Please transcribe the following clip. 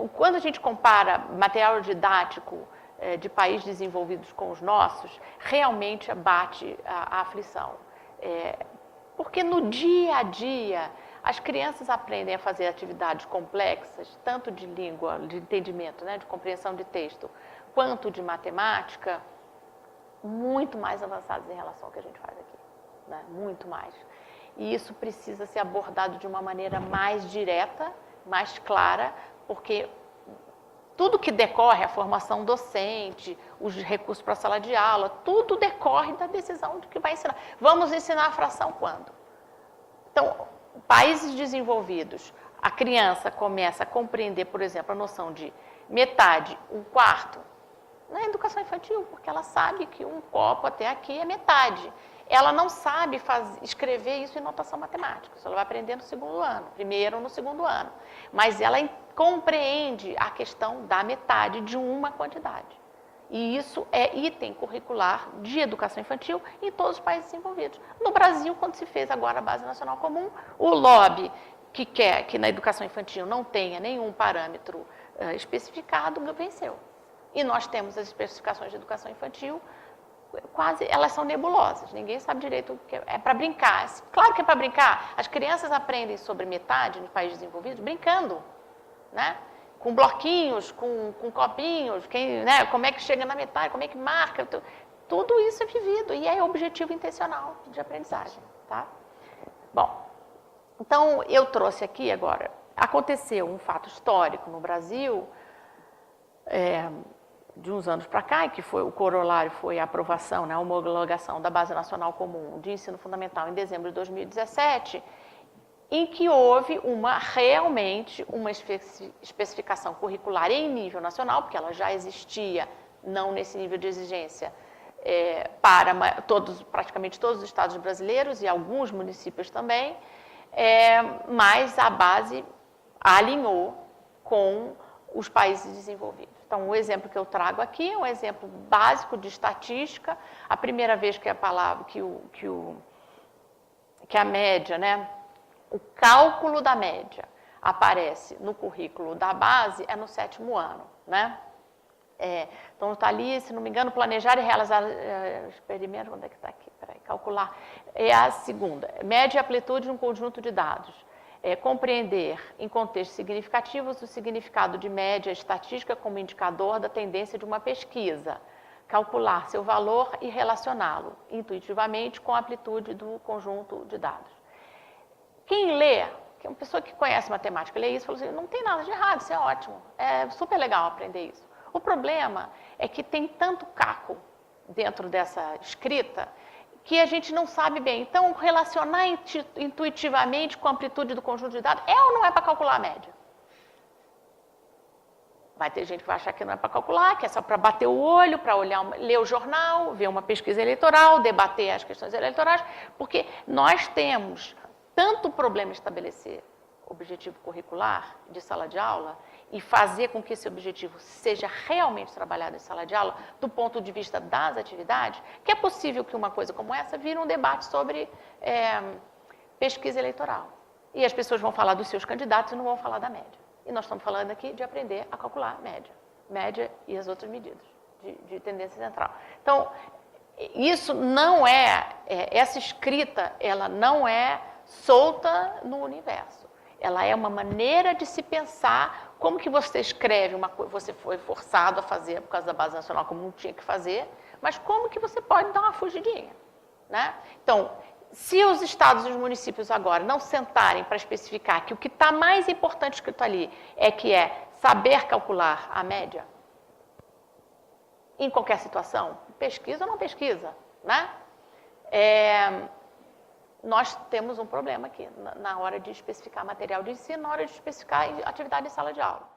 quando a gente compara material didático de países desenvolvidos com os nossos, realmente bate a aflição. Porque no dia a dia, as crianças aprendem a fazer atividades complexas, tanto de língua, de entendimento, né, de compreensão de texto, quanto de matemática, muito mais avançadas em relação ao que a gente faz aqui, né? Muito mais. E isso precisa ser abordado de uma maneira mais direta, mais clara, porque tudo que decorre, a formação docente, os recursos para a sala de aula, tudo decorre da decisão de que vai ensinar. Vamos ensinar a fração quando? Então, países desenvolvidos, a criança começa a compreender, por exemplo, a noção de metade, um quarto, na educação infantil, porque ela sabe que um copo até aqui é metade. Ela não sabe escrever isso em notação matemática, isso ela vai aprender no segundo ano, primeiro ou no segundo ano. Mas ela compreende a questão da metade de uma quantidade. E isso é item curricular de educação infantil em todos os países desenvolvidos. No Brasil, quando se fez agora a Base Nacional Comum, o lobby que quer que na educação infantil não tenha nenhum parâmetro especificado, venceu. E nós temos as especificações de educação infantil, quase, elas são nebulosas, ninguém sabe direito o que é para brincar. Claro que é para brincar, as crianças aprendem sobre metade nos países desenvolvidos brincando, né? Com bloquinhos, com copinhos, né? Como é que chega na metade, como é que marca, tudo isso é vivido e é objetivo intencional de aprendizagem, tá? Bom, então eu trouxe aqui agora, aconteceu um fato histórico no Brasil, de uns anos para cá, que foi o corolário foi a aprovação, né, a homologação da Base Nacional Comum de Ensino Fundamental em dezembro de 2017, em que houve realmente uma especificação curricular em nível nacional, porque ela já existia, não nesse nível de exigência, para praticamente todos os estados brasileiros e alguns municípios também, mas a base alinhou com os países desenvolvidos. Então, o exemplo que eu trago aqui é um exemplo básico de estatística. A primeira vez que a palavra, que a média, né, o cálculo da média aparece no currículo da base é no 7º ano, né? Então, está ali, se não me engano, planejar e realizar experimentos, onde é que está aqui? Peraí, calcular. É a segunda, média e amplitude de um conjunto de dados. Compreender, em contextos significativos, o significado de média estatística como indicador da tendência de uma pesquisa. Calcular seu valor e relacioná-lo intuitivamente com a amplitude do conjunto de dados. Quem lê, que é uma pessoa que conhece matemática, lê isso e fala assim, não tem nada de errado, isso é ótimo, é super legal aprender isso. O problema é que tem tanto caco dentro dessa escrita que a gente não sabe bem. Então, relacionar intuitivamente com a amplitude do conjunto de dados é ou não é para calcular a média? Vai ter gente que vai achar que não é para calcular, que é só para bater o olho, para ler o jornal, ver uma pesquisa eleitoral, debater as questões eleitorais, porque nós temos tanto problema em estabelecer objetivo curricular de sala de aula e fazer com que esse objetivo seja realmente trabalhado em sala de aula, do ponto de vista das atividades, que é possível que uma coisa como essa vire um debate sobre pesquisa eleitoral. E as pessoas vão falar dos seus candidatos e não vão falar da média. E nós estamos falando aqui de aprender a calcular média e as outras medidas de tendência central. Então, isso não essa escrita, ela não é solta no universo. Ela é uma maneira de se pensar como que você escreve uma coisa, você foi forçado a fazer por causa da Base Nacional, como não tinha que fazer, mas como que você pode dar uma fugidinha, né? Então, se os estados e os municípios agora não sentarem para especificar que o que está mais importante escrito ali é saber calcular a média, em qualquer situação, pesquisa ou não pesquisa, né? Nós temos um problema aqui na hora de especificar material de ensino, na hora de especificar atividade em sala de aula.